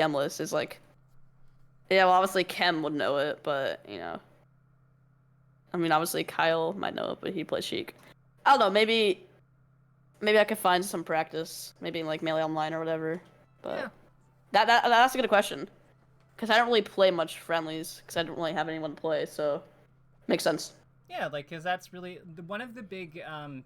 Chemless is like, yeah, well, obviously Chem would know it, but you know, I mean, obviously Kyle might know it, but he plays Sheik. I don't know, maybe I could find some practice, maybe in like Melee Online or whatever. Yeah. But that's a good question, because I don't really play much friendlies, because I don't really have anyone to play, so makes sense. Yeah, like, because that's really one of the big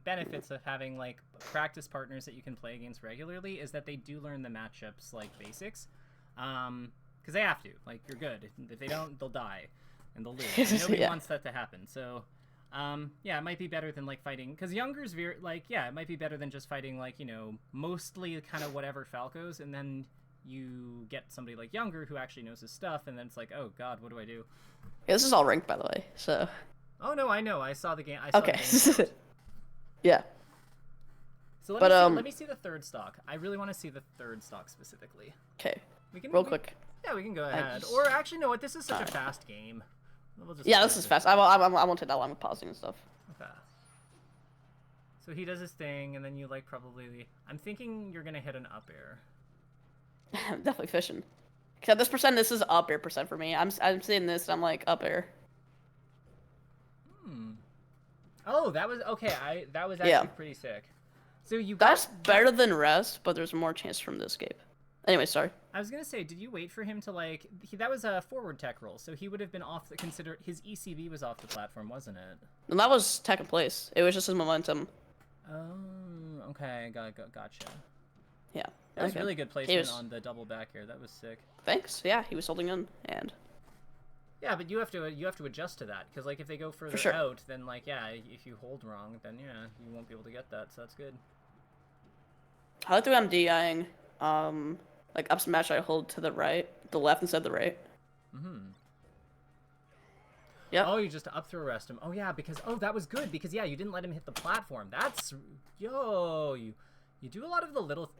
benefits of having like practice partners that you can play against regularly is that they do learn the matchups like basics, because they have to. Like, you're good. If they don't, they'll die, and they'll lose. And nobody Yeah. wants that to happen. So, yeah, it might be better than like fighting, because Younger's very like, yeah, it might be better than just fighting like, you know, mostly kind of whatever Falcos, and then you get somebody like Younger who actually knows his stuff, and then it's like, oh god, what do I do? Yeah, this is all ranked, by the way, so. Oh no, I know. I saw the game. I saw Okay. the game. Yeah. So let me see the third stock. I really want to see the third stock specifically. Okay. We can Real quick. Yeah, we can go ahead. Or actually, no. What? This is such a fast game. We'll just Yeah, this is fast. I won't take that long with pausing and stuff. Okay. So he does his thing, and then you like probably. I'm thinking you're gonna hit an up air. I'm definitely fishing. Cause at this this is up air percent for me. I'm seeing this. I'm like up air. Oh, that was okay. That was actually pretty sick. So you got That's better than rest, but there's more chance from this escape. Anyway, sorry. I was gonna say, did you wait for him to like? That was a forward tech roll, so he would have been off. Consider his ECB was off the platform, wasn't it? And that was tech in place. It was just his momentum. Oh, okay, gotcha. Yeah. That was really good placement on the double back air. That was sick. Thanks. Yeah, he was holding in and. Yeah, but you have to adjust to that, because like if they go further out, then like yeah, if you hold wrong, then yeah, you won't be able to get that. So that's good. I like the way I'm DIing. Like up smash, I hold to the right, the left instead of the right. Yeah. Oh, you just up throw arrest him. Oh yeah, because that was good because yeah, you didn't let him hit the platform. That's you do a lot of the little.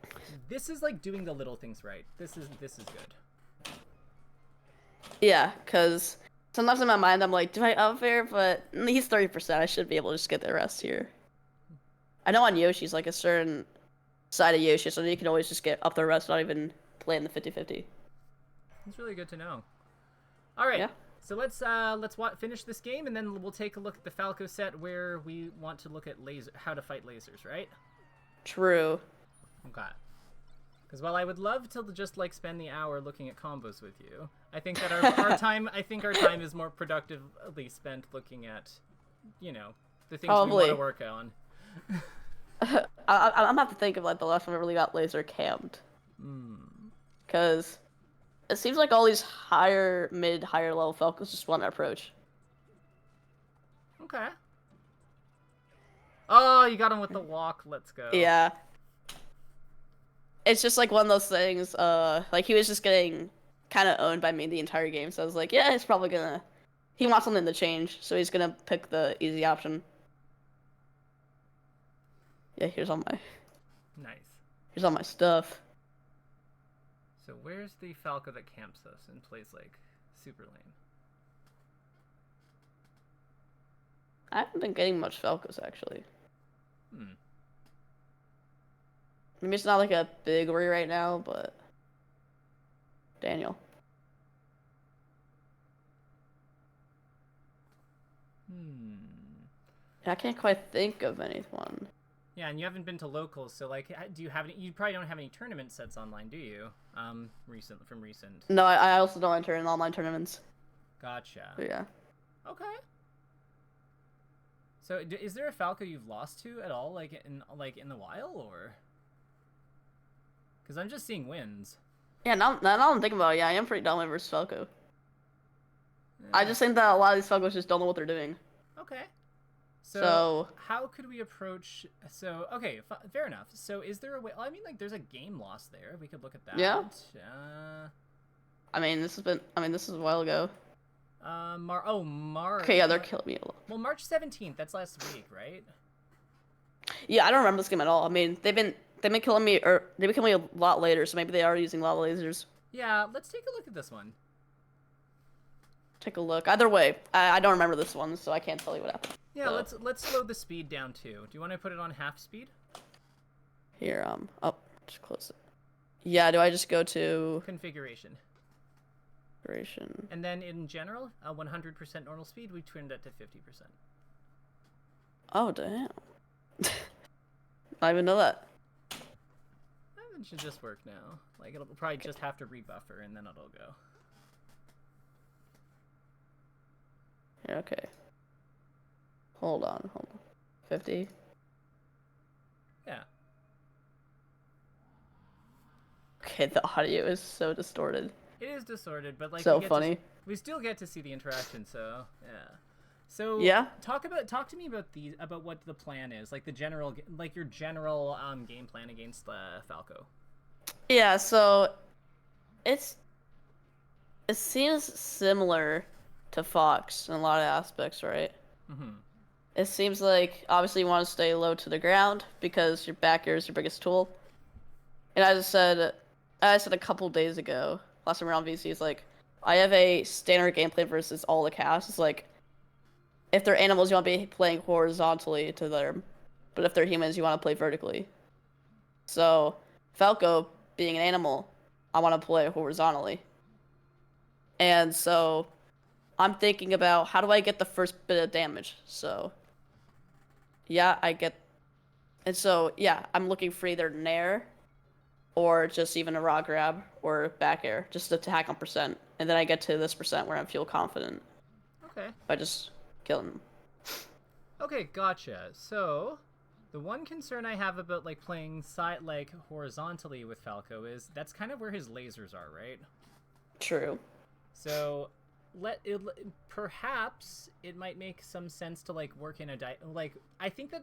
This is like doing the little things right. This is good. Yeah, because sometimes in my mind I'm like, do I up air? But he's 30%. I should be able to just get the rest here. I know on Yoshi's like a certain side of Yoshi, so you can always just get up the rest, not even play in the 50-50. It's really good to know. All right, yeah. So let's finish this game, and then we'll take a look at the Falco set where we want to look at how to fight lasers, right? True. Okay. Because while I would love to just like spend the hour looking at combos with you, I think that our time is more productively spent looking at, you know, the things we want to work on. I'm gonna have to think of like the last time I really got laser cammed. Because it seems like all these higher level Falcons just want to approach. Okay. Oh, you got him with the walk. Let's go. Yeah. It's just like one of those things, like he was just getting kind of owned by me the entire game, so I was like, yeah, he's probably gonna, he wants something to change, so he's gonna pick the easy option. Yeah, here's all my stuff. So where's the Falco that camps us and plays like super lane? I haven't been getting much Falcos actually. Maybe it's not like a big worry right now, but Daniel. I can't quite think of anyone. Yeah, and you haven't been to locals, so like, do you have any? You probably don't have any tournament sets online, do you? From recent. No, I also don't enter in online tournaments. Gotcha. But yeah. Okay. So, is there a Falco you've lost to at all, like in the while, or? Because I'm just seeing wins. Yeah, now I'm thinking about it, yeah, I am pretty dominant versus Falco. Yeah. I just think that a lot of these Falcos just don't know what they're doing. Okay. So how could we approach? So okay, fair enough. So is there a way? Well, I mean, like, there's a game loss there. We could look at that. Yeah. I mean, this is a while ago. March. Okay, yeah, they're killing me a lot. Well, March 17th. That's last week, right? Yeah, I don't remember this game at all. I mean, they've been killing me, or they've been killing me a lot later. So maybe they are using lava lasers. Yeah, let's take a look at this one. Take a look. Either way, I don't remember this one, so I can't tell you what happened. Yeah, let's slow the speed down too. Do you want to put it on half speed? Here, oh, just close it. Yeah, do I just go to configuration? configuration? And then in general, 100% normal speed, we turned that to 50%. Oh, damn. I didn't even know that. It should just work now. Like, it'll probably just have to rebuffer, and then it'll go. Yeah, okay. Hold on. 50? Yeah. Okay, the audio is so distorted. It is distorted, but like So funny. We still get to see the interaction, so yeah. So yeah, talk to me about what the plan is, like your general game plan against Falco. Yeah, so it seems similar to Fox in a lot of aspects, right? Mm-hmm. It seems like obviously you want to stay low to the ground because your back air is your biggest tool. And as I said a couple days ago, last time around VC, is like I have a standard gameplay versus all the casts. It's like if they're animals, you want to be playing horizontally to them, but if they're humans, you want to play vertically. So Falco, being an animal, I want to play horizontally. And so I'm thinking about how do I get the first bit of damage. So yeah, I'm looking for either nair or just even a raw grab or back air, just to attack on percent. And then I get to this percent where I feel confident. Okay. By just killing them. Okay, gotcha. So the one concern I have about like playing horizontally with Falco is that's kind of where his lasers are, right? True. So perhaps it might make some sense to like work in I think that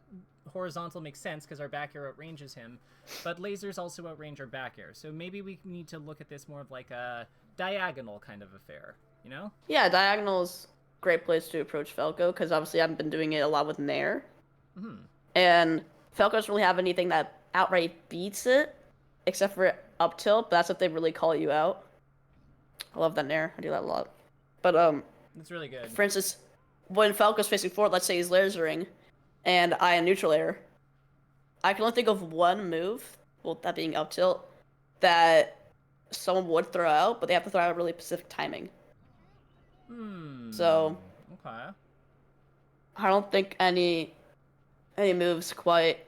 horizontal makes sense because our back air outranges him, but lasers also outrange our back air. So maybe we need to look at this more of like a diagonal kind of affair, you know? Yeah, diagonal is a great place to approach Falco because obviously I've been doing it a lot with nair. Mm-hmm. And Falco doesn't really have anything that outright beats it, except for up tilt, but that's if they really call you out. I love that nair. I do that a lot. But it's really good. For instance, when Falco's facing forward, let's say he's lasering, and I am neutral air, I can only think of one move, well, that being up tilt, that someone would throw out, but they have to throw out really specific timing. So okay. I don't think any moves quite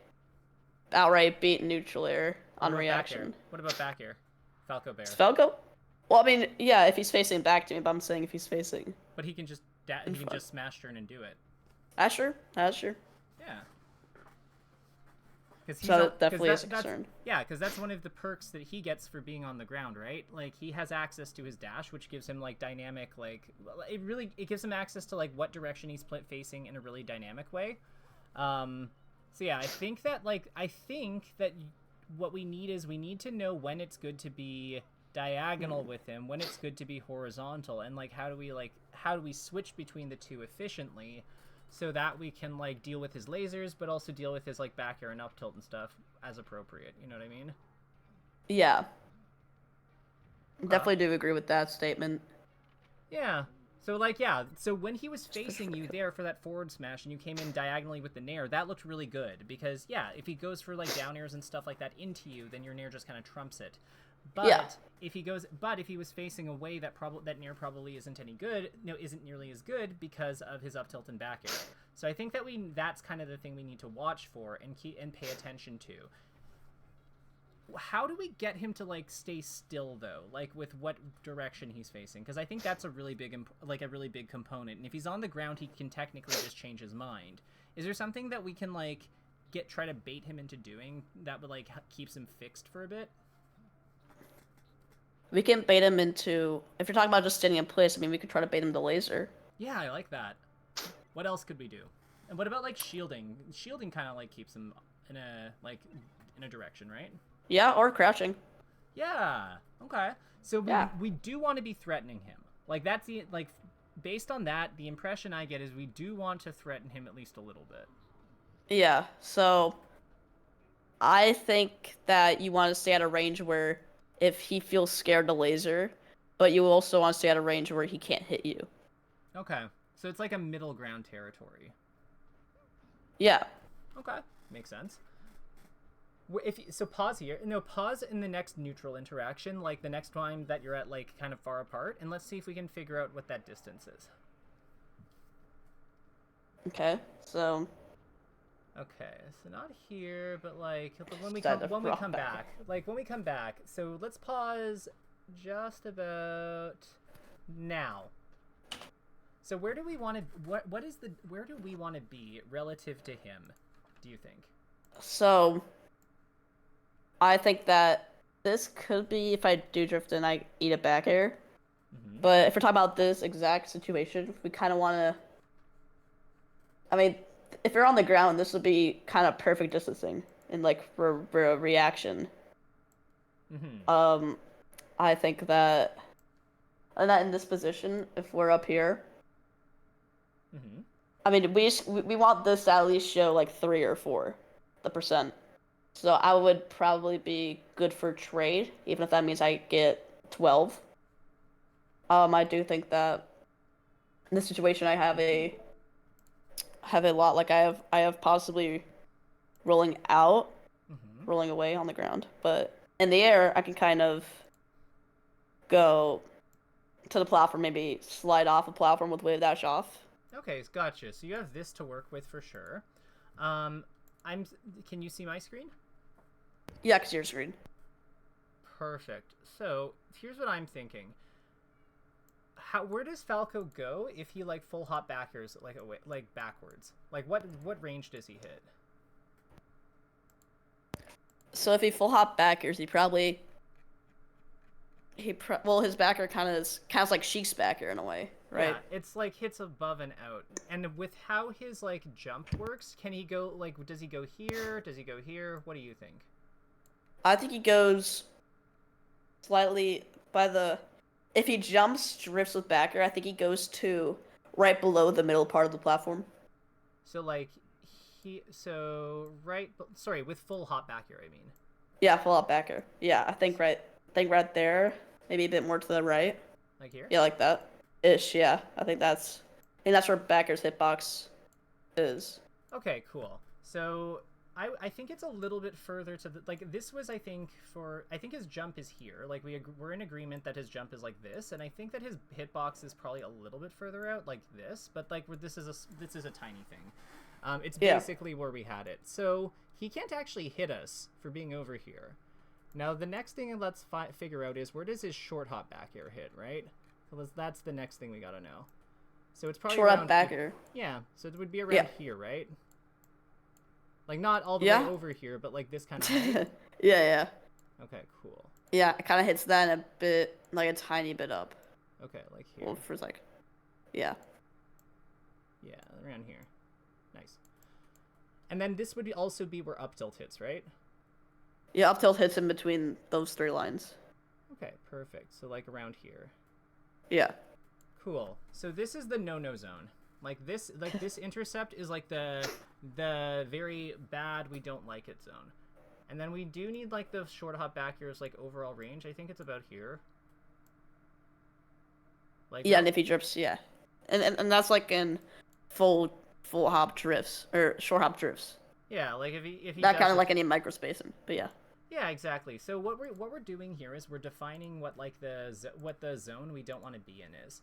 outright beat neutral air on reaction. What about back air? Falco Bear. Falco? Well, I mean, yeah, if he's facing back to me, but I'm saying if he's facing. But he can just smash turn and do it. That's true. Yeah. So that definitely is a concern. Yeah, because that's one of the perks that he gets for being on the ground, right? Like he has access to his dash, which gives him like dynamic, like it gives him access to like what direction he's facing in a really dynamic way. So yeah, I think that what we need to know when it's good to be diagonal with him, when it's good to be horizontal, and like how do we switch between the two efficiently so that we can like deal with his lasers but also deal with his like back air and up tilt and stuff as appropriate, you know what I mean? Yeah. Definitely do agree with that statement. Yeah. So so when he was facing you there for that forward smash and you came in diagonally with the nair, that looked really good because yeah, if he goes for like down airs and stuff like that into you, then your nair just kind of trumps it. But if he was facing a way that nair probably isn't nearly as good because of his up tilt and back air. So I think that that's kind of the thing we need to watch for and pay attention to. How do we get him to like stay still though? Like with what direction he's facing? Because I think that's a really big component. And if he's on the ground, he can technically just change his mind. Is there something that we can like try to bait him into doing that would like keeps him fixed for a bit? We can bait him into, if you're talking about just standing in place, I mean, we could try to bait him to laser. Yeah, I like that. What else could we do? And what about like shielding? Shielding kind of like keeps him in a direction, right? Yeah, or crouching. Yeah. Okay. So we do want to be threatening him. Like that's based on that, the impression I get is we do want to threaten him at least a little bit. Yeah. So I think that you want to stay at a range where if he feels scared to laser, but you also want to stay at a range where he can't hit you. Okay. So it's like a middle ground territory. Yeah. Okay. Makes sense. So pause here. No, pause in the next neutral interaction, like the next time that you're at like kind of far apart, and let's see if we can figure out what that distance is. Okay, so. Okay, so not here, but like when we Set come of rock back, like when we come back. So let's pause just about now. So where do we want to? Where do we want to be relative to him? Do you think? So. I think that this could be if I do drift and I eat a back air. Mm-hmm. But if we're talking about this exact situation, we kind of want to. I mean, if you're on the ground, this would be kind of perfect distancing in like for a reaction. Mm-hmm. I think that, not in this position. If we're up here, Mm-hmm. I mean, we want this to at least show like 3 or 4, the percent. So I would probably be good for trade, even if that means I get 12. I do think that in this situation I have a lot, like I have possibly rolling out, Mm-hmm. rolling away on the ground, but in the air I can kind of go to the platform, maybe slide off a platform with wave dash off. Okay, gotcha. So you have this to work with for sure. Can you see my screen? Yeah, because your screen. Perfect. So here's what I'm thinking. Where does Falco go if he like full hop backers like away, like backwards? Like what range does he hit? So if he full hop backers, well, his backer kind of like Sheik's backer in a way, right? Yeah, it's like hits above and out. And with how his like jump works, can he go like does he go here? Does he go here? What do you think? I think he goes slightly by the. If he jumps, drifts with backer, I think he goes to right below the middle part of the platform. So like sorry, with full hop back here, I mean. Yeah, full hop backer. Yeah, I think right there, maybe a bit more to the right. Like here? Yeah, like that. Ish, yeah. I think that's where backer's hitbox is. Okay, cool. So I think it's a little bit further to the like this was I think his jump is here. Like we're in agreement that his jump is like this, and I think that his hitbox is probably a little bit further out like this, but like this is a tiny thing. It's basically where we had it. So he can't actually hit us for being over here. Now the next thing let's figure out is where does his short hop back air hit, right? So that's the next thing we gotta know. So it's probably short around hop back air. Yeah, so it would be around here, right? Like, not all the way over here, but, like, this kind of height? Yeah. Okay, cool. Yeah, it kind of hits that a bit, like a tiny bit up. Okay, like here. Well, for like, yeah. Yeah, around here. Nice. And then this would also be where up tilt hits, right? Yeah, up tilt hits in between those 3 lines. Okay, perfect. So, like, around here. Yeah. Cool. So this is the no-no zone. Like this intercept is like the very bad, we don't like it zone. And then we do need like the short hop back here's like overall range. I think it's about here. Like yeah, and if he drifts, yeah. And that's like in full hop drifts or short hop drifts. Yeah, like if he that kind of like any micro spacing, but yeah. Yeah, exactly. So what we're doing here is we're defining what like what the zone we don't want to be in is.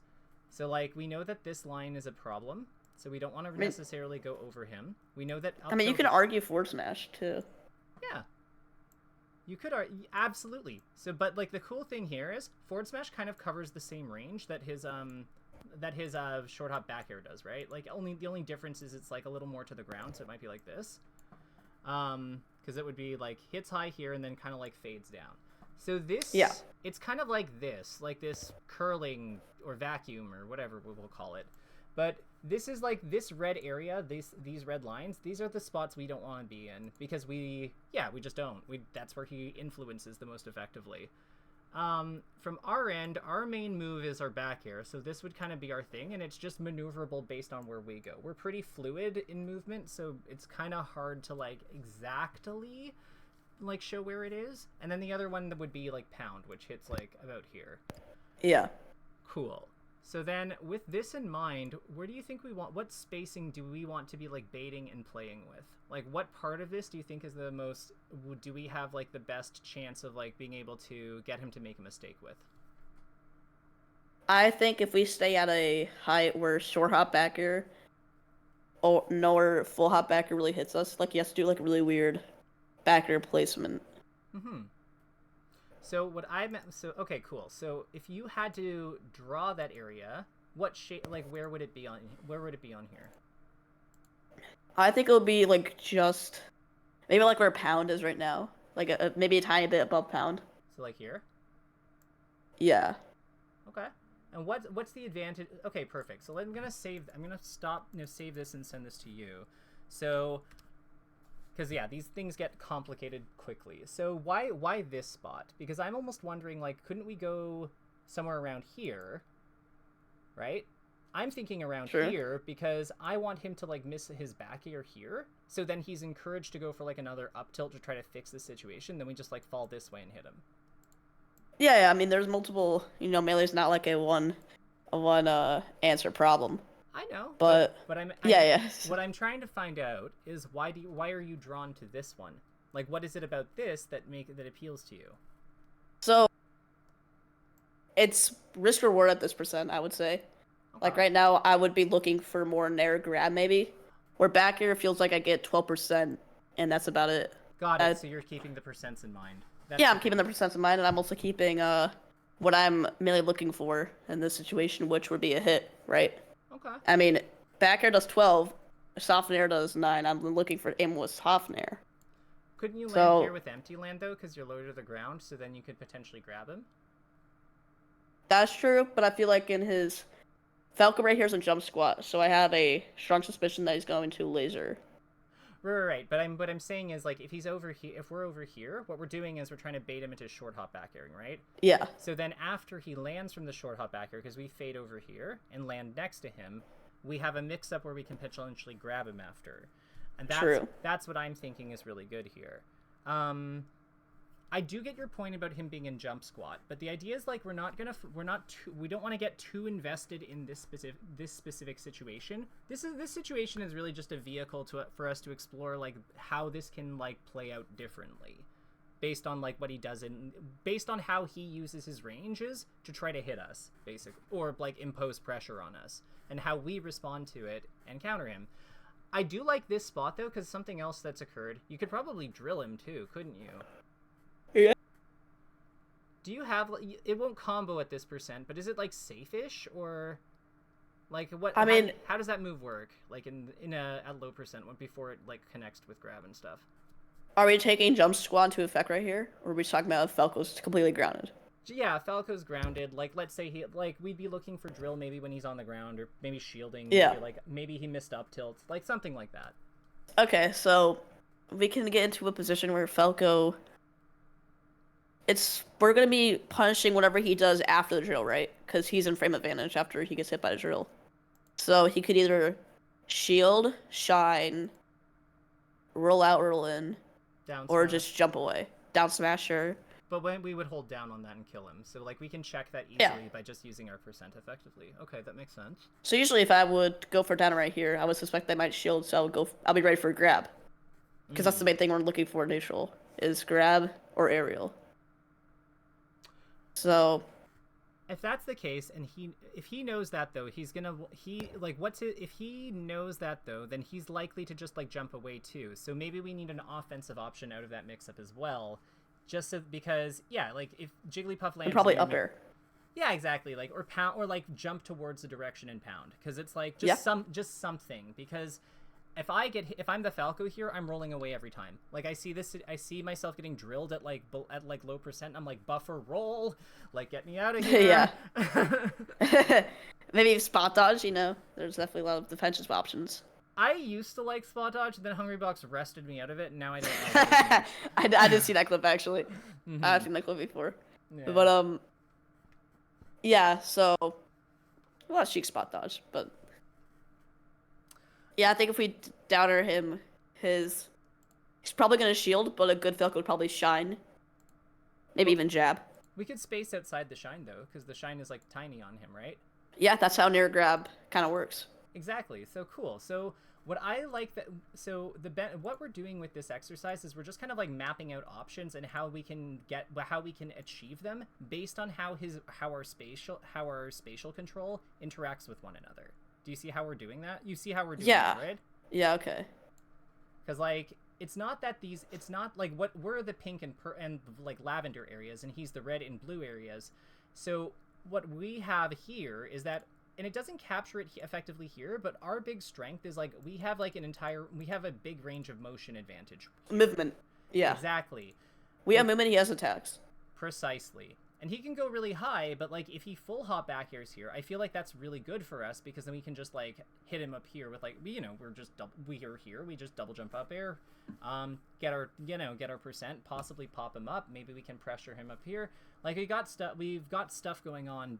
So, like, we know that this line is a problem, so we don't want to necessarily go over him. We know that... I mean, you can argue forward smash, too. Yeah. You could argue... Absolutely. So, but, like, the cool thing here is forward smash kind of covers the same range that his short hop back air does, right? Like, the only difference is it's, like, a little more to the ground, so it might be like this. Because it would be, like, hits high here and then kind of, like, fades down. So this, it's kind of like this curling or vacuum or whatever we'll call it. But this is like this red area, these red lines, these are the spots we don't want to be in because we just don't. That's where he influences the most effectively. From our end, our main move is our back air, so this would kind of be our thing, and it's just maneuverable based on where we go. We're pretty fluid in movement, so it's kind of hard to like exactly like show where it is. And then the other one that would be like pound, which hits like about here. Yeah. Cool. So then, with this in mind, where do you think we want? What spacing do we want to be like baiting and playing with? Like, what part of this do you think is the most? Do we have like the best chance of like being able to get him to make a mistake with? I think if we stay at a height where short hop back air or nowhere full hop back air really hits us, like he has to do like a really weird back air placement. Mm-hmm. So what I meant, so okay, cool. So if you had to draw that area, what shape, like where would it be on? Where would it be on here? I think it'll be like just maybe like where pound is right now, like maybe a tiny bit above pound. So like here. Yeah. Okay. And what's the advantage? Okay, perfect. So I'm gonna save. I'm gonna stop. Save this and send this to you. So. Because, yeah, these things get complicated quickly. So why this spot? Because I'm almost wondering, like, couldn't we go somewhere around here, right? I'm thinking around here because I want him to, like, miss his back air here. So then he's encouraged to go for, like, another up tilt to try to fix the situation. Then we just, like, fall this way and hit him. Yeah, I mean, there's multiple, melee's not like a one answer problem. I know, but yeah. What I'm trying to find out is why are you drawn to this one? Like, what is it about this that appeals to you? So it's risk reward at this percent, I would say. Okay. Like right now, I would be looking for more nair grab maybe. Where back here feels like I get 12%, and that's about it. Got it. So you're keeping the percents in mind. Yeah, I'm keeping the percents in mind, and I'm also keeping what I'm mainly looking for in this situation, which would be a hit, right? Okay. I mean, back air does 12, soft air does 9. I'm looking for aimless soft air. Couldn't you land here with empty land, though, because you're lower to the ground, so then you could potentially grab him? That's true, but I feel like in his... Falco right here is a jump squat, so I have a strong suspicion that he's going to laser. Right. But what I'm saying is, like, if he's over here, if we're over here, what we're doing is we're trying to bait him into short hop back airing, right? Yeah. So then after he lands from the short hop back air, because we fade over here and land next to him, we have a mix-up where we can potentially grab him after. And that's what I'm thinking is really good here. I do get your point about him being in jump squat, but the idea is like we don't want to get too invested in this specific situation. This situation is really just a vehicle for us to explore like how this can like play out differently, based on like what he does based on how he uses his ranges to try to hit us, basically, or like impose pressure on us, and how we respond to it and counter him. I do like this spot though, because something else that's occurred. You could probably drill him too, couldn't you? Yeah. Do you have, it won't combo at this percent, but is it like safe-ish, or like what? I mean, how does that move work? Like at low percent, before it like connects with grab and stuff. Are we taking jump squat into effect right here, or are we talking about if Falco's completely grounded? Yeah, Falco's grounded. Like, let's say we'd be looking for drill maybe when he's on the ground, or maybe shielding. Yeah. Maybe he missed up tilts, like something like that. Okay, so we can get into a position where Falco. We're gonna be punishing whatever he does after the drill, right? Because he's in frame advantage after he gets hit by the drill. So he could either shield, shine, roll out, roll in, or just jump away. Down smasher. But when we would hold down on that and kill him, so like we can check that easily by just using our percent effectively. Okay, that makes sense. So usually, if I would go for down right here, I would suspect they might shield, so I'll be ready for a grab. Because that's the main thing we're looking for neutral is grab or aerial. So, if that's the case, and if he knows that though, if he knows that though, then he's likely to just like jump away too. So maybe we need an offensive option out of that mix-up as well, because like if Jigglypuff lands, probably up air. Yeah, exactly. Like or pound or like jump towards the direction and pound, because it's like just something because. If I'm the Falco here, I'm rolling away every time. Like I see myself getting drilled at like low percent. I'm like buffer roll, like get me out of here. Yeah. Maybe spot dodge. There's definitely a lot of defensive options. I used to like spot dodge, then Hungrybox wrested me out of it, and now I don't like it. I did see that clip actually. Mm-hmm. I've seen that clip before. Yeah. But yeah. So, well, chic spot dodge, but. Yeah, I think if we downer him, he's probably going to shield, but a good Falco would probably shine. Maybe even jab. We could space outside the shine, though, because the shine is, like, tiny on him, right? Yeah, that's how near grab kind of works. Exactly. So cool. So what I like that so what we're doing with this exercise is we're just kind of like mapping out options and how we can achieve them based on how our spatial control interacts with one another. Do you see how we're doing that? You see how we're doing Yeah. that, right? Yeah, okay. Because like it's not like what we're the pink and like lavender areas and he's the red and blue areas. So what we have here is that, and it doesn't capture it effectively here, but our big strength is like we have a big range of motion advantage here. Movement. Yeah. Exactly. We have movement, he has attacks. Precisely. And he can go really high, but like if he full hop back airs here, I feel like that's really good for us because then we can just like hit him up here with like we are here, we just double jump up air, get our percent, possibly pop him up, maybe we can pressure him up here. Like we've got stuff going on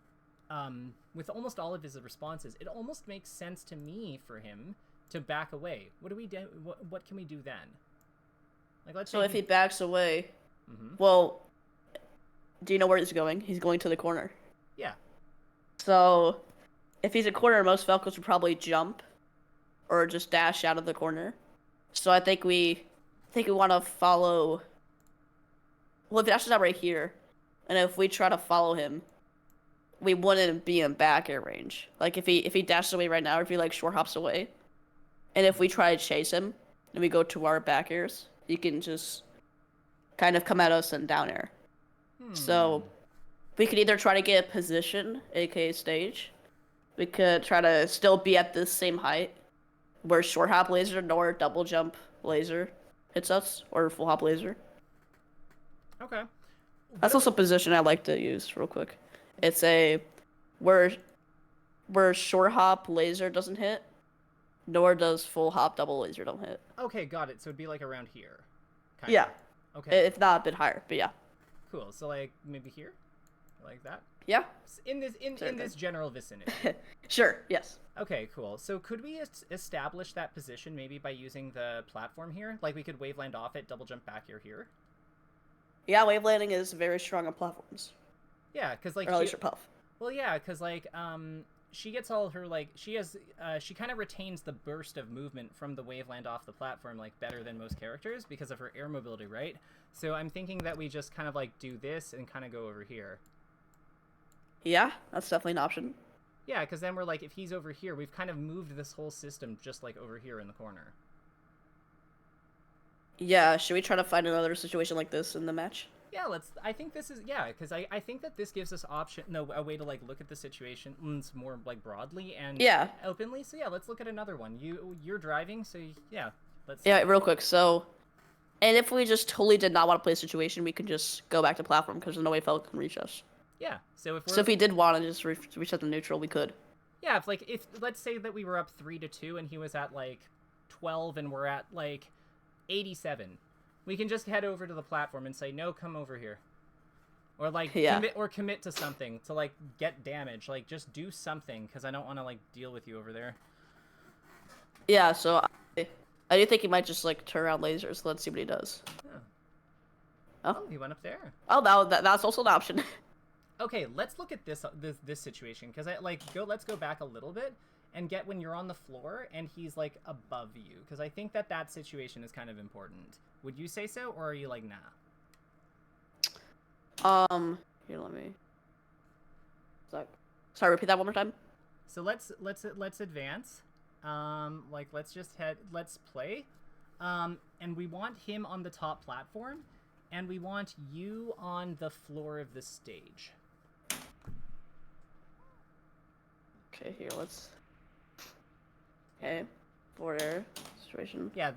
with almost all of his responses. It almost makes sense to me for him to back away. What do we do? What can we do then? Like let's So say if he backs away, mm-hmm. well, do you know where he's going? He's going to the corner. Yeah. So if he's a corner, most Falcos would probably jump or just dash out of the corner. So I think we want to follow. Well, if he dashes out right here, and if we try to follow him, we wouldn't be in back air range. Like if he dashes away right now, or if he like short hops away, and if we try to chase him and we go to our back airs, he can just kind of come at us and down air. So we could either try to get a position, aka stage. We could try to still be at the same height, where short hop laser nor double jump laser hits us, or full hop laser. Okay. That's also a position I like to use real quick. It's where short hop laser doesn't hit, nor does full hop double laser don't hit. Okay, got it. So it'd be like around here. Yeah. Okay. If not a bit higher, but yeah. Cool. So like maybe here, like that. Yeah. In this general vicinity. Sure. Yes. Okay. Cool. So could we establish that position maybe by using the platform here? Like we could wave land off it, double jump back here. Yeah, wave landing is very strong on platforms. Yeah, because like or at least your puff. Well, yeah, because like she gets all her like she kind of retains the burst of movement from the wave land off the platform like better than most characters because of her air mobility, right? So I'm thinking that we just kind of like do this and kind of go over here. Yeah, that's definitely an option. Yeah, because then we're like, if he's over here, we've kind of moved this whole system just like over here in the corner. Yeah, should we try to find another situation like this in the match? Yeah, I think this is, yeah, because I think that this gives us a way to like look at the situation more like broadly and openly. So yeah, let's look at another one. You're driving, so yeah, let's. Yeah, real quick. So, and if we just totally did not want to play a situation, we could just go back to platform because there's no way Fel can reach us. Yeah. So if we did want to just reset the neutral, we could. Yeah, if let's say that we were up 3-2 and he was at like 12 and we're at like 87. We can just head over to the platform and say, no, come over here. Or, like, commit to something to, like, get damage. Like, just do something, because I don't want to, like, deal with you over there. Yeah, so I do think he might just, like, turn around lasers. Let's see what he does. Oh, he went up there. Oh, that's also an option. Okay, let's look at this situation, because let's go back a little bit and get when you're on the floor and he's, like, above you, because I think that situation is kind of important. Would you say so, or are you like, nah? Here, let me. Sorry, repeat that one more time. So let's advance. Let's play. And we want him on the top platform, and we want you on the floor of the stage. Okay, here, let's. Okay, forward air situation. Yeah,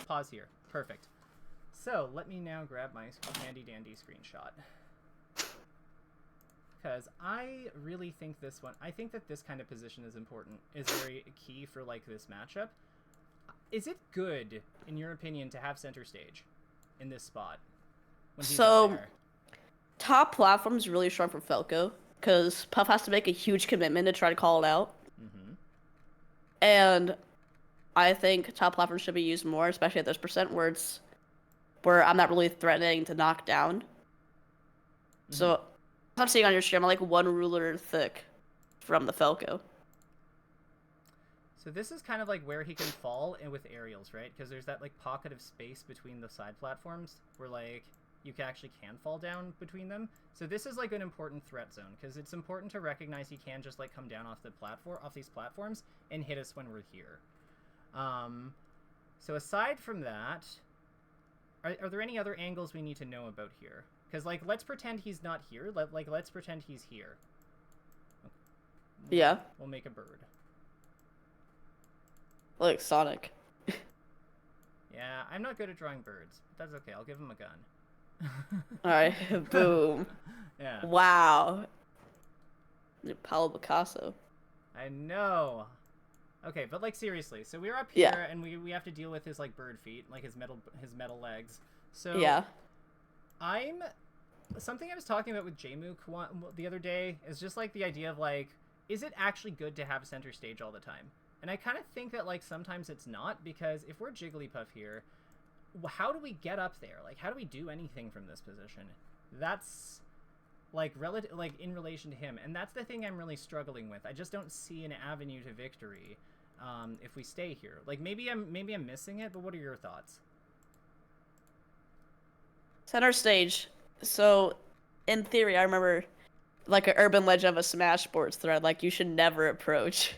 pause here. Perfect. So, let me now grab my handy-dandy screenshot. Because I really think I think that this kind of position is very key for, like, this matchup. Is it good, in your opinion, to have Centerstage in this spot? When he's up there? Top platform's really strong for Falco, because Puff has to make a huge commitment to try to call it out. Mm-hmm. And I think top platform should be used more, especially at this percent where I'm not really threatening to knock down. Mm-hmm. So, I'm seeing on your stream, I'm like one ruler thick. from the Falco. So this is kind of like where he can fall in with aerials, right? Because there's that like pocket of space between the side platforms where like you actually can fall down between them. So this is like an important threat zone because it's important to recognize he can just like come down off the platform, off these platforms, and hit us when we're here. So aside from that, are there any other angles we need to know about here? Because like let's pretend he's not here. Let's pretend he's here. Yeah. We'll make a bird. Like Sonic. Yeah, I'm not good at drawing birds, but that's okay. I'll give him a gun. Alright, boom. Yeah. Wow. Pablo Picasso. I know. Okay, but like seriously, so we're up here and we have to deal with his like bird feet, like his metal legs. So yeah. Something I was talking about with Jmook the other day is just like the idea of like, is it actually good to have center stage all the time? And I kind of think that like sometimes it's not, because if we're Jigglypuff here, how do we get up there? Like, how do we do anything from this position? That's like in relation to him, and that's the thing I'm really struggling with. I just don't see an avenue to victory if we stay here. Like maybe I'm missing it, but what are your thoughts? Center stage. So, in theory, I remember like an urban legend of a Smash Sports thread. Like you should never approach.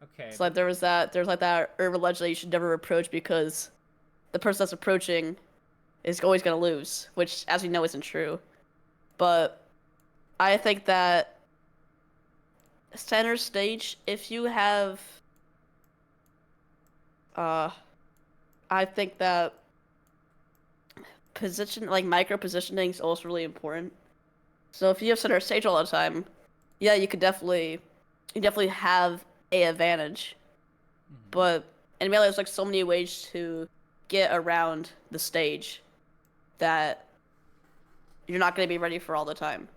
Okay. So like there's like that urban legend that you should never approach because the person that's approaching is always gonna lose, which, as we know, isn't true. But I think that center stage, if you have, I think that micro positioning is also really important. So if you have center stage all the time, yeah, you definitely have a advantage. Mm-hmm. But in Melee, there's like so many ways to get around the stage that you're not going to be ready for all the time.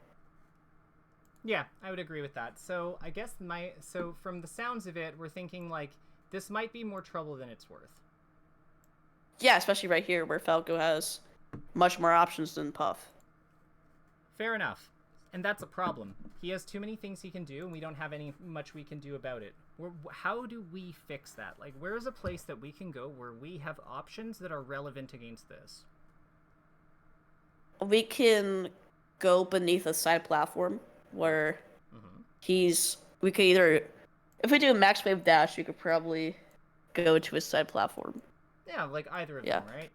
Yeah, I would agree with that. So I guess so from the sounds of it, we're thinking like this might be more trouble than it's worth. Yeah, especially right here where Falco has much more options than Puff. Fair enough. And that's a problem. He has too many things he can do, and we don't have much we can do about it. How do we fix that? Like, where is a place that we can go where we have options that are relevant against this? We can go beneath a side platform where we could either, if we do a max wave dash, we could probably go to a side platform. Yeah, like either of them, right?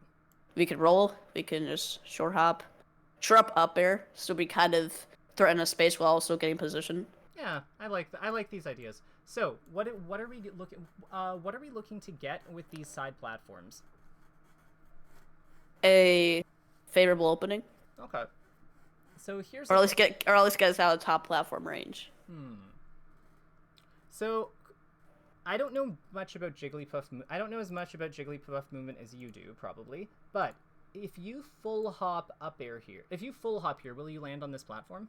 We could roll, we can just short hop up air, so we kind of threaten a space while also getting position. Yeah, I like these ideas. So, what are we looking to get with these side platforms? A favorable opening. Okay. So here's or at least get us out of top platform range. So I don't know much about Jigglypuff. I don't know as much about Jigglypuff movement as you do, probably. But if you full hop up air here, will you land on this platform?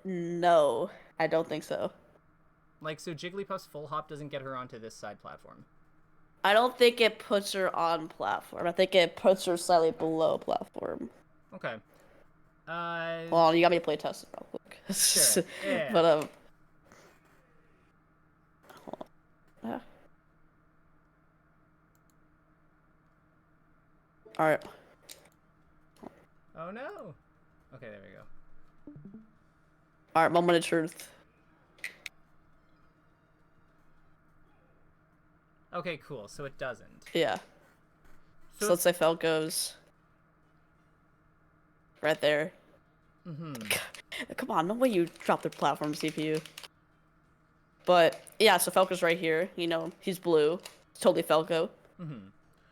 No, I don't think so. Like, so Jigglypuff's full hop doesn't get her onto this side platform? I don't think it puts her on platform. I think it puts her slightly below platform. Okay. Well, you got me to play test it real quick. Sure. Yeah. But all right. Oh no. Okay, there we go. All right, moment of truth. Okay, cool. So it doesn't. Yeah. So let's say Falco's right there. Come on, no way you dropped the platform CPU. But yeah, so Falco's right here. You know, he's blue. It's totally Falco.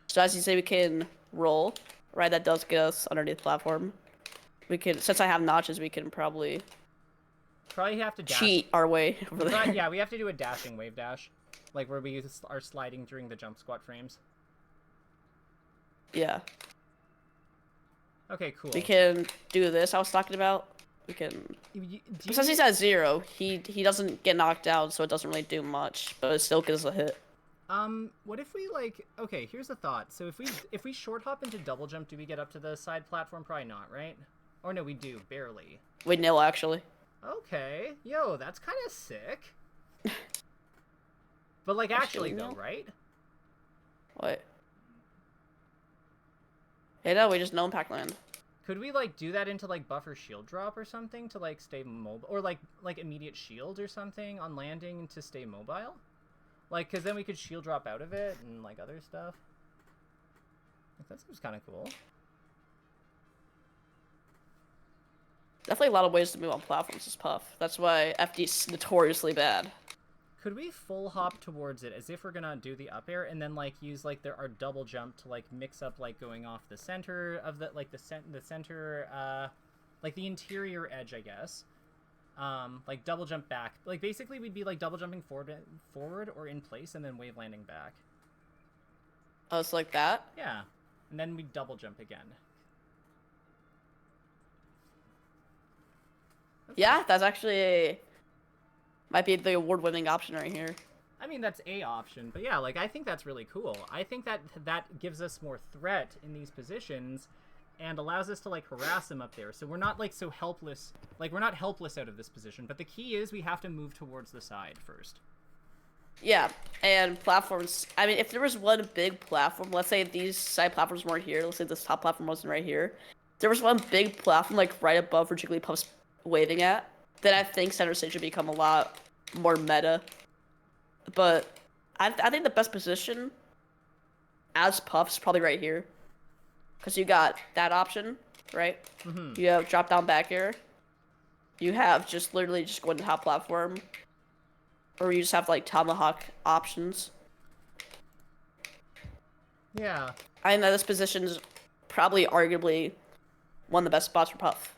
So as you say, we can roll. Right, that does get us underneath the platform. We can, since I have notches, we can probably have to dash. Cheat our way over there. Yeah, we have to do a dashing wave dash. Like where we are sliding during the jump squat frames. Yeah. Okay, cool. We can do this I was talking about. We can... Since he's at 0, he doesn't get knocked out, so it doesn't really do much, but it still gives a hit. What if we, like... Okay, here's the thought. So if we short hop into double jump, do we get up to the side platform? Probably not, right? Or no, we do, barely. We nil, actually. Okay. Yo, that's kind of sick. But, like, actually, though, right? What? Hey, no, we just no impact land. Could we, like, do that into, like, buffer shield drop or something to, like, stay mobile? Or, like immediate shield or something on landing to stay mobile? Like, because then we could shield drop out of it and, like, other stuff. Like, that seems kind of cool. Definitely a lot of ways to move on platforms is Puff. That's why FD's notoriously bad. Could we full hop towards it as if we're gonna do the up air and then like use like our double jump to like mix up like going off the center of the like the center like the interior edge, I guess. Like double jump back. Like basically we'd be like double jumping forward or in place and then wave landing back. Oh, it's like that? Yeah. And then we double jump again. Yeah, that's actually might be the award-winning option right here. I mean, that's a option, but yeah, like, I think that's really cool. I think that gives us more threat in these positions and allows us to, like, harass them up there. So we're not, like, so helpless. Like, we're not helpless out of this position, but the key is we have to move towards the side first. Yeah, and platforms, I mean, if there was one big platform, let's say these side platforms weren't here, let's say this top platform wasn't right here, there was one big platform, like, right above where Jigglypuff's waving at, then I think Centerstage should become a lot more meta. But I think the best position as Puff's probably right here. Because you got that option, right? Mm-hmm. You have drop down back air. You have just literally just going to top platform. Or you just have like tomahawk options. Yeah. I think that this position's probably arguably one of the best spots for Puff.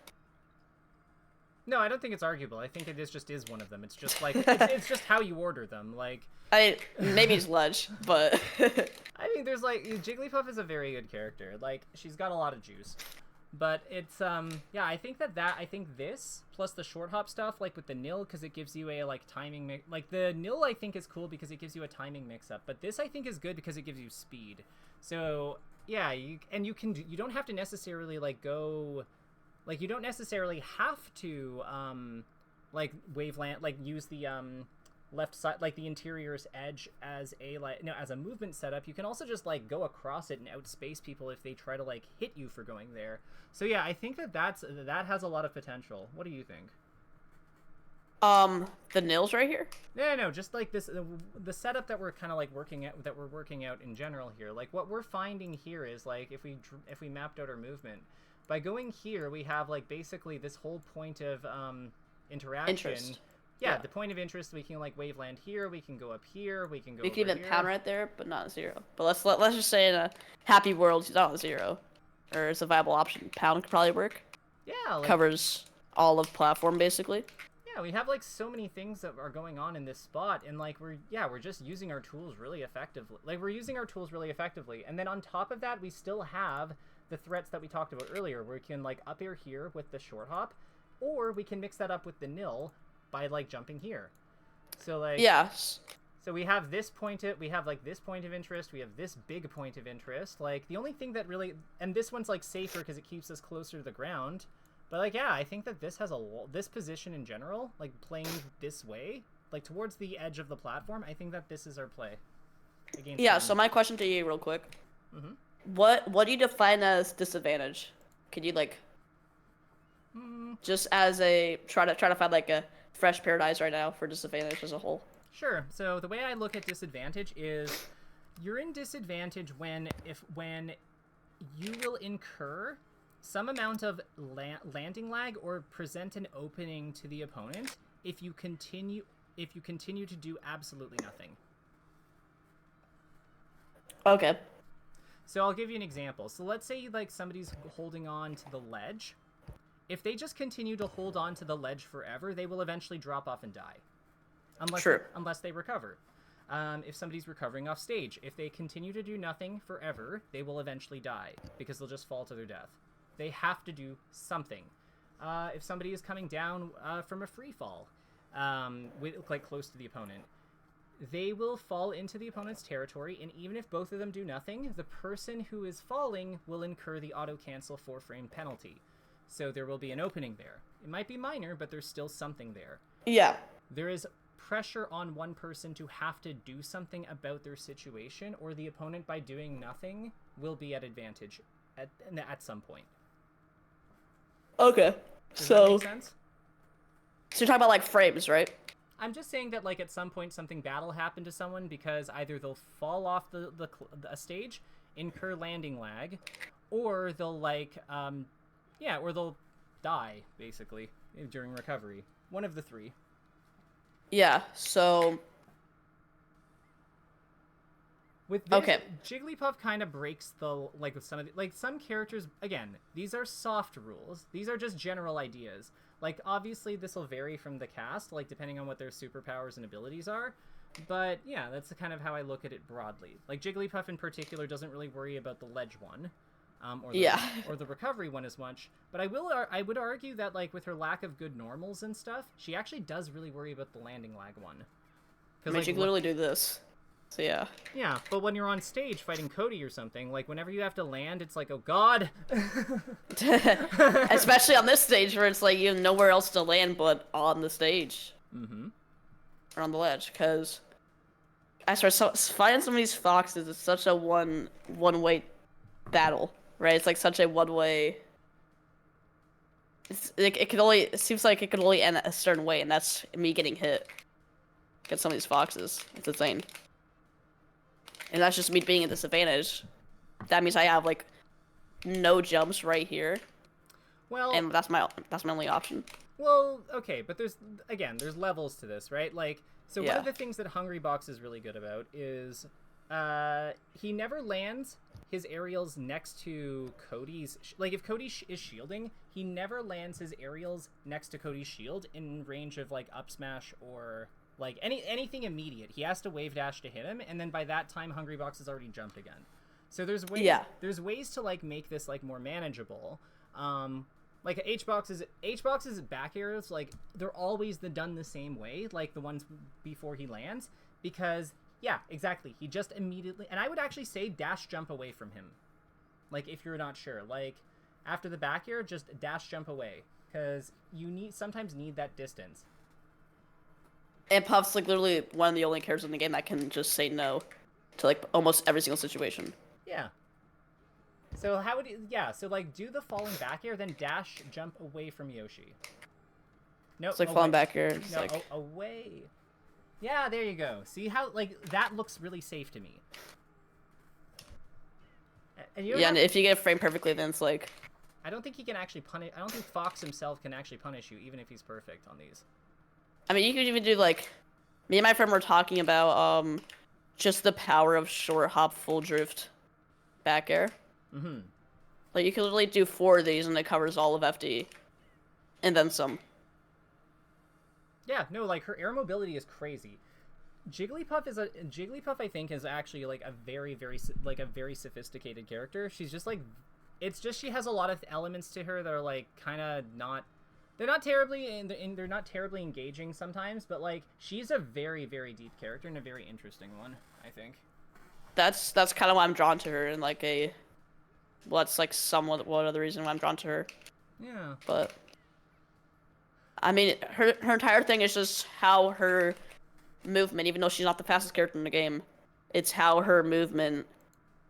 No, I don't think it's arguable. I think it just is one of them. It's just like it's just how you order them. Like maybe it's Ledge, but I think there's like Jigglypuff is a very good character. Like she's got a lot of juice. But it's yeah, I think I think this plus the short hop stuff like with the nil because it gives you a like timing like the nil I think is cool because it gives you a timing mix up. But this I think is good because it gives you speed. So, yeah, you don't have to necessarily like go like, you don't necessarily have to, like, waveland, like, use the, left side, like, the interior's edge as a, like, no, as a movement setup. You can also just, like, go across it and outspace people if they try to, like, hit you for going there. So, yeah, I think that has a lot of potential. What do you think? The nils right here? No, just, like, this, the setup that we're kind of, like, working out in general here. Like, what we're finding here is, like, if we mapped out our movement, by going here, we have, like, basically this whole point of, interaction. Interest. Yeah, the point of interest, we can, like, wave land here, we can go up here, we can go We over can even here. pound right there, but not 0. But let's just say in a happy world, he's not 0. Or it's a viable option. Pound could probably work. Yeah, like, covers all of platform, basically. Yeah, we have, like, so many things that are going on in this spot, and, like, we're just using our tools really effectively. Like, we're using our tools really effectively, and then on top of that, we still have the threats that we talked about earlier, where we can, like, up air here with the short hop, or we can mix that up with the nil by, like, jumping here. So, like... Yes. So we have this point we have, like, this point of interest, we have this big point of interest. Like, the only thing that really... And this one's, like, safer because it keeps us closer to the ground. But, like, yeah, I think that this has this position in general, like, playing this way, like, towards the edge of the platform, I think that this is our play. Yeah, so my question to you real quick. Mm-hmm. What do you define as disadvantage? Could you, like, just as a try to find like a fresh paradise right now for disadvantage as a whole? Sure. So the way I look at disadvantage is you're in disadvantage when you will incur some amount of landing lag or present an opening to the opponent if you continue to do absolutely nothing. Okay. So I'll give you an example. So let's say like somebody's holding on to the ledge. If they just continue to hold on to the ledge forever, they will eventually drop off and die. Unless they recover. If somebody's recovering off stage, if they continue to do nothing forever, they will eventually die because they'll just fall to their death. They have to do something. If somebody is coming down from a free fall, like close to the opponent, they will fall into the opponent's territory, and even if both of them do nothing, the person who is falling will incur the auto-cancel 4-frame penalty. so there will be an opening there. It might be minor, but there's still something there. Yeah. There is pressure on one person to have to do something about their situation, or the opponent, by doing nothing, will be at advantage at some point. Okay. Does that make sense? So you're talking about like frames, right? I'm just saying that like at some point something bad will happen to someone because either they'll fall off a stage, incur landing lag, or they'll like or they'll die basically during recovery. One of the three. Yeah. So. With this, Jigglypuff kind of breaks with some of some characters. Again, these are soft rules. These are just general ideas. Like, obviously, this will vary from the cast, like, depending on what their superpowers and abilities are. But, yeah, that's kind of how I look at it broadly. Like, Jigglypuff in particular doesn't really worry about the ledge one. Or the recovery one as much. But I would argue that, like, with her lack of good normals and stuff, she actually does really worry about the landing lag one. I mean, she can literally do this. So, yeah. Yeah, but when you're on stage fighting Cody or something, like, whenever you have to land, it's like, oh, God! Especially on this stage where it's like you have nowhere else to land but on the stage. Mm-hmm. Or on the ledge, because I swear, fighting some of these foxes is such a one-way battle, right? It's like such a one-way... It seems like it can only end a certain way, and that's me getting hit. Against some of these foxes. It's insane. And that's just me being at a disadvantage. That means I have, like, no jumps right here. Well... And that's my only option. Well, okay, but there's levels to this, right? Like, so yeah. One of the things that Hungrybox is really good about is he never lands his aerials next to Cody's... Like, if Cody is shielding, he never lands his aerials next to Cody's shield in range of, like, up smash or... Like, anything immediate. He has to wave dash to hit him, and then by that time, Hungrybox has already jumped again. So there's ways to, like, make this, like, more manageable. Like, HBox's back airs, like, they're always done the same way, like the ones before he lands, because, yeah, exactly. He just immediately... And I would actually say dash jump away from him. Like, if you're not sure. Like, after the back air, just dash jump away, because you sometimes need that distance. And Puff's like literally one of the only characters in the game that can just say no to like almost every single situation. Yeah. So how would you... Yeah, so like do the falling back air, then dash jump away from Yoshi. No, it's like falling back air. It's no, like... away. Yeah, there you go. See how, like, that looks really safe to me. And and if you get it framed perfectly, then it's like... I don't think he can actually punish... I don't think Fox himself can actually punish you, even if he's perfect on these. I mean, you could even do, like... Me and my friend were talking about, just the power of short hop full drift back air. Mm-hmm. Like, you could literally do 4 of these and it covers all of FD. And then some. Yeah, no, like, her air mobility is crazy. Jigglypuff, I think, is actually, like, a very, very sophisticated character. She's just, like... It's just she has a lot of elements to her that are, like, kind of not... They're not terribly engaging sometimes, but, like, she's a very, very deep character and a very interesting one, I think. That's kind of why I'm drawn to her, and, like, well, that's, like, somewhat one other reason why I'm drawn to her. Yeah. But... I mean, her entire thing is just how her movement, even though she's not the fastest character in the game, it's how her movement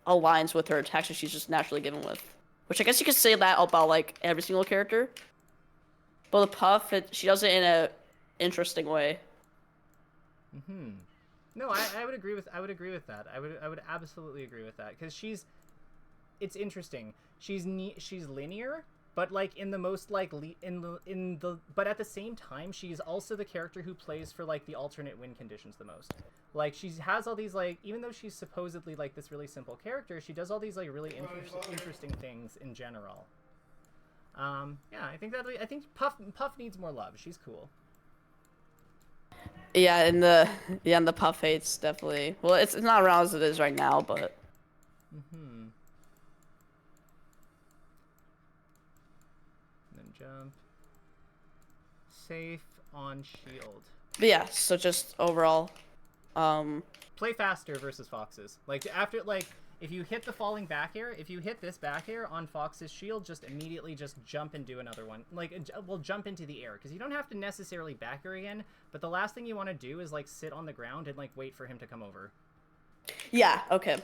aligns with her attacks that she's just naturally given with. Which I guess you could say that about, like, every single character. But with Puff, she does it in a interesting way. Mm-hmm. No, I would agree with that. I would absolutely agree with that, because it's interesting. She's linear, but like in the most like but at the same time, she's also the character who plays for like the alternate win conditions the most. Like she has all these like, even though she's supposedly like this really simple character, she does all these like really interesting things in general. Yeah, I think Puff needs more love. She's cool. Yeah, and the Puff hate's definitely, well, it's not around as it is right now, but. Mm-hmm. Then jump. Safe on shield. But yeah, so just overall, play faster versus foxes. Like after if you hit the falling back air, if you hit this back air on Fox's shield, just immediately just jump and do another one. Like, we'll jump into the air, because you don't have to necessarily back air again, but the last thing you want to do is, like, sit on the ground and, like, wait for him to come over. Yeah, okay.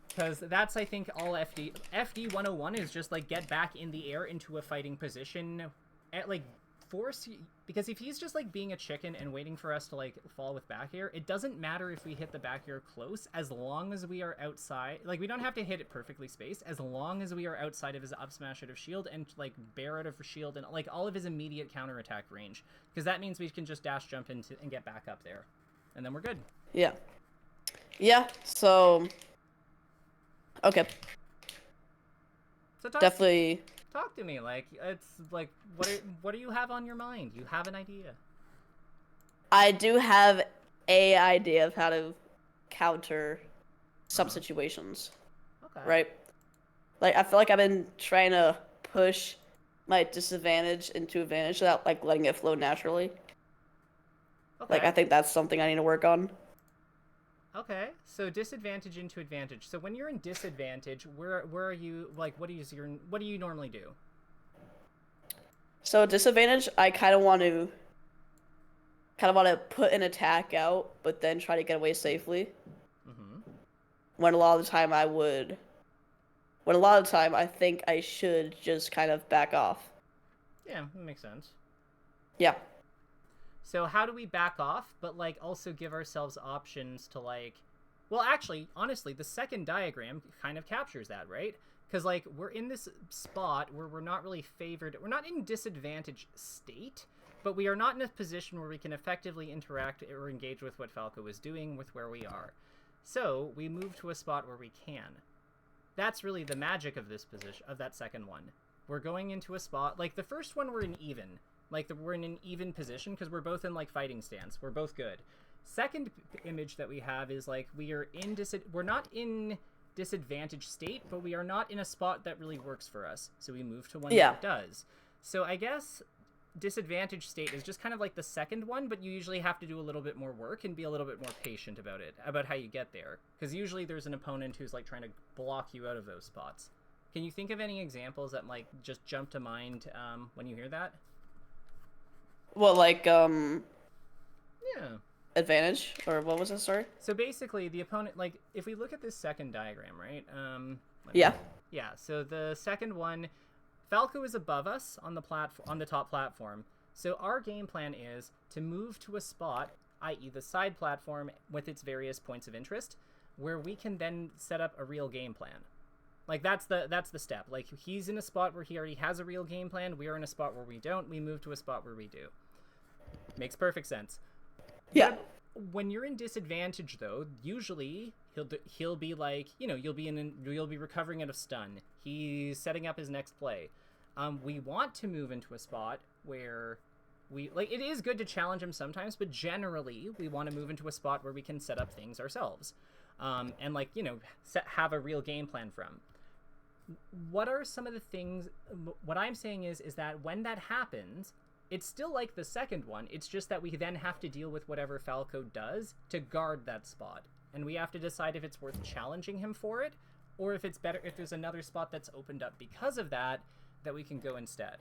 Because that's, I think, all FD. FD 101 is just, like, get back in the air into a fighting position, at, like, force... Because if he's just, like, being a chicken and waiting for us to, like, fall with back air, it doesn't matter if we hit the back air close, as long as we are outside. Like, we don't have to hit it perfectly spaced, as long as we are outside of his up smash out of shield and, like, bear out of shield and, like, all of his immediate counterattack range. Because that means we can just dash jump into and get back up there. And then we're good. Yeah. Yeah, so... Okay. So definitely... Talk to me, like, it's, like, what do you have on your mind? You have an idea. I do have a idea of how to counter some situations. Okay. Right? Like, I feel like I've been trying to push my disadvantage into advantage without, like, letting it flow naturally. Okay. Like, I think that's something I need to work on. Okay, so disadvantage into advantage. So when you're in disadvantage, where are you, like, what do you normally do? So disadvantage, I kind of want to put an attack out, but then try to get away safely. Mm-hmm. When a lot of the time I think I should just kind of back off. Yeah, that makes sense. Yeah. So how do we back off, but, like, also give ourselves options to, like... Well, actually, honestly, the second diagram kind of captures that, right? Because, like, we're in this spot where we're not really favored... We're not in disadvantaged state, but we are not in a position where we can effectively interact or engage with what Falco is doing with where we are. So, we move to a spot where we can. That's really the magic of this position, of that second one. We're going into a spot... Like, the first one, we're in even... Like, we're in an even position because we're both in, like, fighting stance. We're both good. Second image that we have is, like, we're not in disadvantaged state, but we are not in a spot that really works for us. So we move to one that does. So I guess disadvantaged state is just kind of like the second one, but you usually have to do a little bit more work and be a little bit more patient about it, about how you get there. Because usually there's an opponent who's, like, trying to block you out of those spots. Can you think of any examples that, like, just jump to mind when you hear that? Well, like, Yeah. advantage? Or what was it, sorry? So basically, the opponent, like, if we look at this second diagram, right? Yeah. Yeah, so the second one, Falco is above us on the top platform. So our game plan is to move to a spot, i.e. the side platform with its various points of interest, where we can then set up a real game plan. Like, that's the step. Like, he's in a spot where he already has a real game plan. We are in a spot where we don't. We move to a spot where we do. Makes perfect sense. Yeah. But when you're in disadvantage, though, usually he'll be like, you know, you'll be recovering out of stun. He's setting up his next play. We want to move into a spot where it is good to challenge him sometimes, but generally we want to move into a spot where we can set up things ourselves. And, like, you know, have a real game plan from. What are some of the things... What I'm saying is that when that happens, it's still like the second one. It's just that we then have to deal with whatever Falco does to guard that spot. And we have to decide if it's worth challenging him for it, or if it's better if there's another spot that's opened up because of that we can go instead.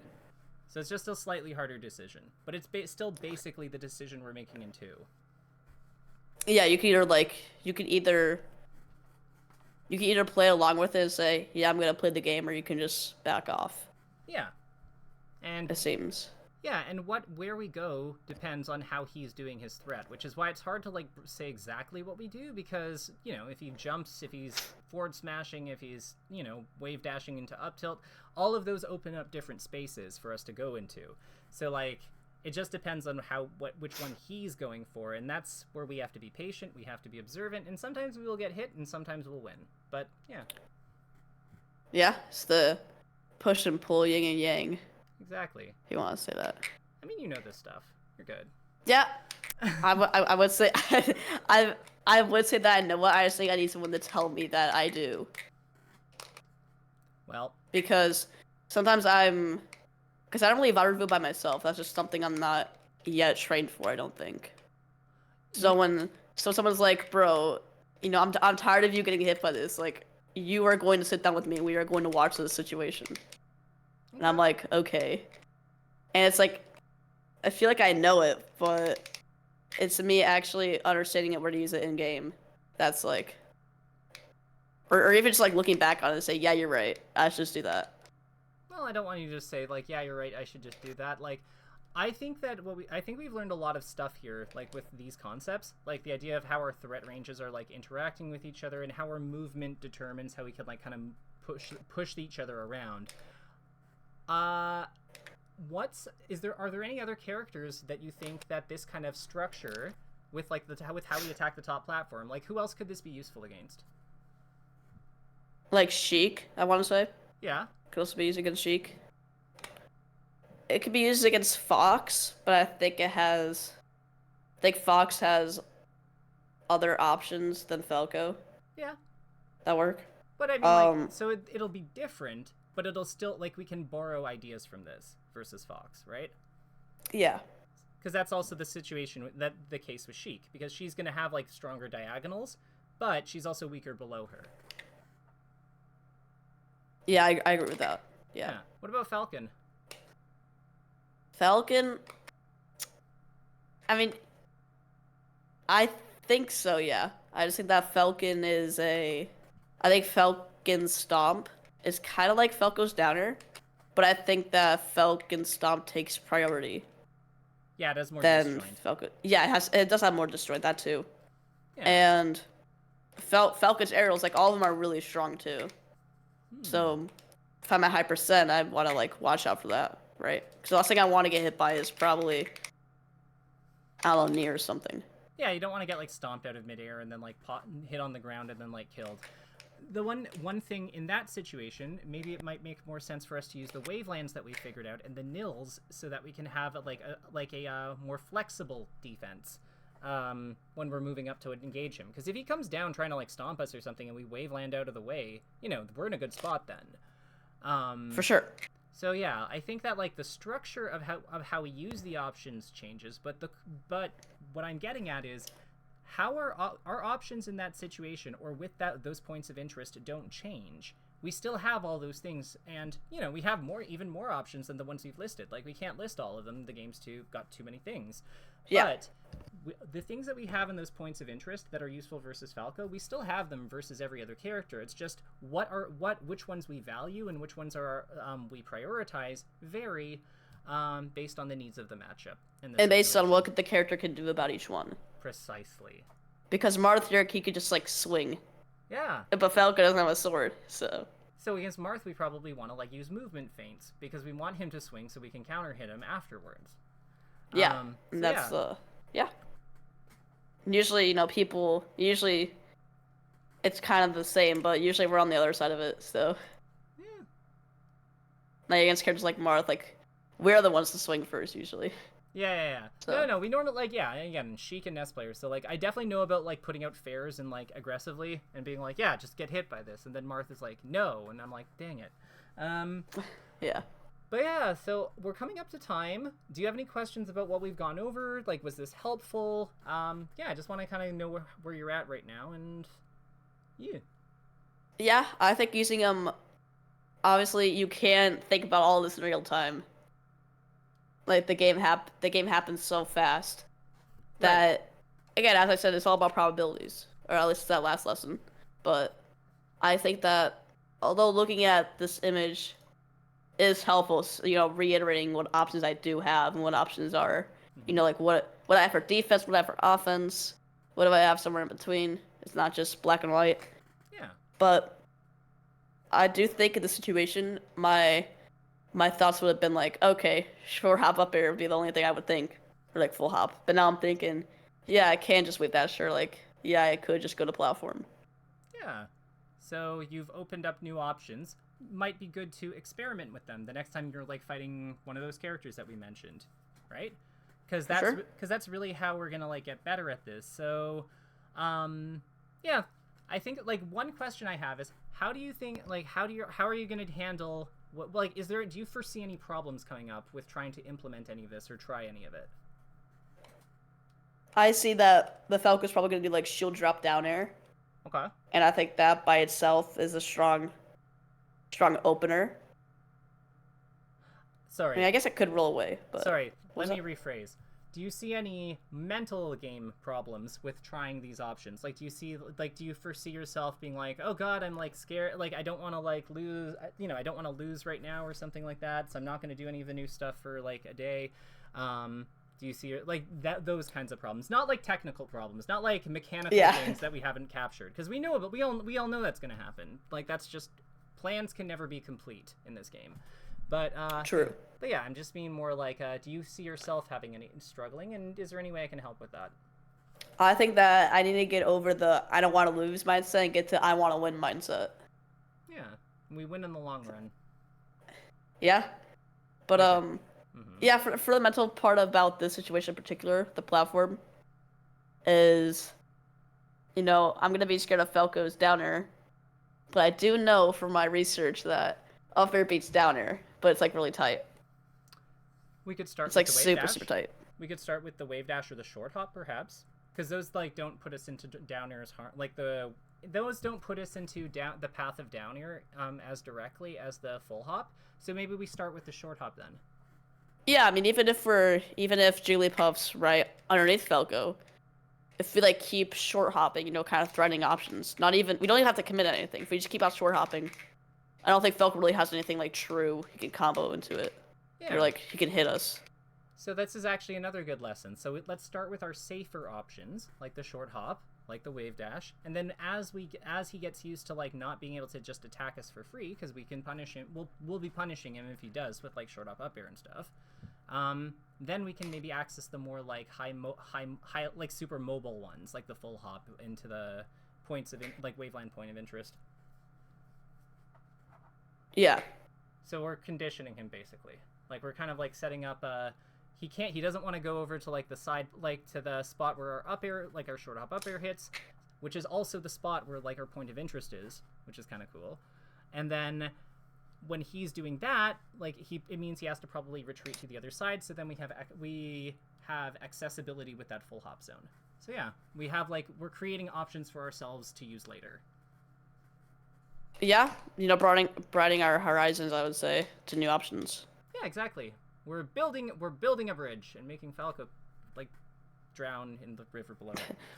So it's just a slightly harder decision. But it's still basically the decision we're making in two. Yeah, you can either play along with it and say, yeah, I'm gonna play the game, or you can just back off. Yeah. And it seems. Yeah, and where we go depends on how he's doing his threat, which is why it's hard to, like, say exactly what we do, because, you know, if he jumps, if he's forward smashing, if he's, you know, wave dashing into up tilt, all of those open up different spaces for us to go into. So, like, it just depends on which one he's going for, and that's where we have to be patient, we have to be observant, and sometimes we will get hit, and sometimes we'll win. But, yeah. Yeah, it's the push and pull, yin and yang. Exactly. If you want to say that. I mean, you know this stuff. You're good. Yeah. I would say I would say that I know what. I just think I need someone to tell me that I do. Well. Because sometimes because I don't really vibe review by myself. That's just something I'm not yet trained for, I don't think. So someone's like, bro, you know, I'm tired of you getting hit by this. Like, you are going to sit down with me and we are going to watch this situation. And I'm like, okay. And it's like, I feel like I know it, but it's me actually understanding it where to use it in game. That's like, or even just like looking back on it and say, yeah, you're right. I should just do that. Well, I don't want you to just say like, yeah, you're right. I should just do that. Like, I think that I think we've learned a lot of stuff here, like with these concepts, like the idea of how our threat ranges are like interacting with each other and how our movement determines how we can like kind of push each other around. Are there any other characters that you think that this kind of structure with like with how we attack the top platform, like who else could this be useful against? Like Sheik, I want to say. Yeah. Could also be used against Sheik. It could be used against Fox, but I think Fox has other options than Falco. Yeah. That work. But I mean, like, so it'll be different, but it'll still, like, we can borrow ideas from this versus Fox, right? Yeah. Because that's also the situation, the case with Sheik, because she's going to have, like, stronger diagonals, but she's also weaker below her. Yeah, I agree with that. Yeah. What about Falcon? Falcon? I mean, I think so, yeah. I just think that Falcon is I think Falcon's Stomp is kind of like Falco's Downer, but I think that Falcon's Stomp takes priority. Yeah, it has more than disjoint. Falcon. Yeah, it does have more disjoint, that too. Yeah. And Falcon's arrows, like, all of them are really strong, too. So, if I'm at high percent, I want to, like, watch out for that, right? Because the last thing I want to get hit by is probably, I don't know, near or something. Yeah, you don't want to get, like, stomped out of midair and then, like, hit on the ground and then, like, killed. The one thing in that situation, maybe it might make more sense for us to use the wavelands that we figured out and the nils so that we can have, a more flexible defense when we're moving up to engage him. Because if he comes down trying to, like, stomp us or something and we waveland out of the way, you know, we're in a good spot then. For sure. So yeah, I think that like the structure of how we use the options changes, but what I'm getting at is how our options in that situation or with those points of interest don't change. We still have all those things, and you know we have even more options than the ones we've listed. Like we can't list all of them. The game's got too many things. Yeah. But the things that we have in those points of interest that are useful versus Falco, we still have them versus every other character. It's just which ones we value and which ones are we prioritize vary based on the needs of the matchup. And based on what the character can do about each one. Precisely. Because Marth, he could just, like, swing. Yeah. But Falco doesn't have a sword, so... So against Marth, we probably want to, like, use movement feints, because we want him to swing so we can counter hit him afterwards. Yeah, that's, yeah. Usually, you know, it's kind of the same, but usually we're on the other side of it, so... Yeah. Like, against characters like Marth, like, we're the ones to swing first, usually. Yeah. So. No, we normally, like, yeah, again, Sheik and Nest players, so, like, I definitely know about, like, putting out fairs and, like, aggressively, and being like, yeah, just get hit by this, and then Marth is like, no, and I'm like, dang it. Yeah. But yeah, so we're coming up to time. Do you have any questions about what we've gone over? Like, was this helpful? Yeah, I just want to kind of know where you're at right now, and yeah. Yeah, I think using them, obviously, you can't think about all this in real time. Like, the game happens so fast that, right. Again, as I said, it's all about probabilities, or at least that last lesson. But I think that, although looking at this image is helpful, you know, reiterating what options I do have and what options are, you know, like what I have for defense, what I have for offense, what do I have somewhere in between. It's not just black and white. Yeah. But I do think in this situation, my thoughts would have been like, okay, sure, hop up air would be the only thing I would think, or like full hop. But now I'm thinking, yeah, I can just wave that, sure, like, yeah, I could just go to platform. Yeah. So you've opened up new options. Might be good to experiment with them the next time you're like fighting one of those characters that we mentioned, right? Because that's really how we're gonna like get better at this. So, yeah, I think like one question I have is how do you think like how are you gonna handle what like do you foresee any problems coming up with trying to implement any of this or try any of it? I see that the Falco's probably gonna be like shield drop down air. Okay. And I think that by itself is a strong opener. I Sorry. mean, I guess it could roll away, but Sorry. what Let was me that? rephrase. Do you see any mental game problems with trying these options? Like, do you foresee yourself being like, oh god, I'm like scared, like I don't want to like lose, I don't want to lose right now or something like that, so I'm not going to do any of the new stuff for like a day. Do you see like those kinds of problems? Not like technical problems, not like mechanical things that we haven't captured, because we know, but we all know that's going to happen. Like that's just plans can never be complete in this game. But True. But yeah, I'm just being more like, do you see yourself having any struggling, and is there any way I can help with that? I think that I need to get over the I don't want to lose mindset and get to I want to win mindset. Yeah, we win in the long run. Yeah, but Mm-hmm. yeah, for the mental part about this situation in particular, the platform is, I'm gonna be scared of Falco's downer, but I do know from my research that up air beats downer, but it's like really tight. We could start It's with like the wave super dash. super tight. We could start with the wave dash or the short hop, perhaps, because those like don't put us into down air as hard. Like those don't put us into the path of down air as directly as the full hop. So maybe we start with the short hop then. Yeah, I mean, even if Jigglypuff's right underneath Falco, if we like keep short hopping, kind of threatening options, we don't even have to commit anything. If we just keep out short hopping, I don't think Falco really has anything like true he can combo into it. Yeah. Or like he can hit us. So this is actually another good lesson. So let's start with our safer options, like the short hop, like the wave dash, and then as he gets used to like not being able to just attack us for free, because we can punish him. We'll be punishing him if he does with like short hop up air and stuff. Then we can maybe access the more like high like super mobile ones, like the full hop into the points of like waveline point of interest. Yeah. So we're conditioning him basically. Like we're kind of like setting up he doesn't want to go over to like the side, like to the spot where our up air, like our short hop up air hits, which is also the spot where like our point of interest is, which is kind of cool. And then when he's doing that, like it means he has to probably retreat to the other side. So then we have accessibility with that full hop zone. So yeah, we're creating options for ourselves to use later. Yeah, broadening our horizons, I would say, to new options. Yeah, exactly. We're building a bridge and making Falco like drown in the river below.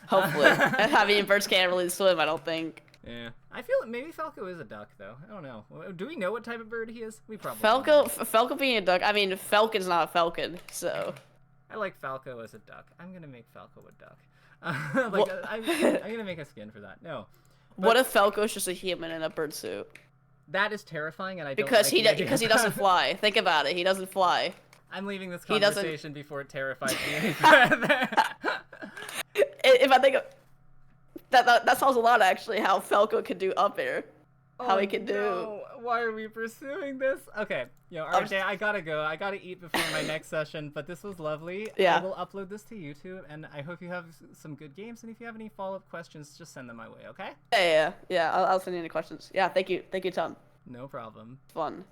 Hopefully. I mean, birds can't really swim, I don't think. Yeah. I feel maybe Falco is a duck though. I don't know. Do we know what type of bird he is? We probably Falco being a duck. I mean, Falcon's not a falcon, so. I like Falco as a duck. I'm gonna make Falco a duck. I'm gonna make a skin for that. No. But what if Falco's just a human in a bird suit? That is terrifying, and I don't because like because he doesn't fly. Think about it. He doesn't fly. I'm leaving this conversation before it terrifies me any further. If I think of that sounds a lot actually. How Falco can do up air. How he can do. Why are we pursuing this? Okay, RJ, I gotta go. I gotta eat before my next session. But this was lovely. Yeah. I will upload this to YouTube, and I hope you have some good games. And if you have any follow-up questions, just send them my way. Okay? Yeah. I'll send you any questions. Yeah. Thank you, Tom. No problem. Fun.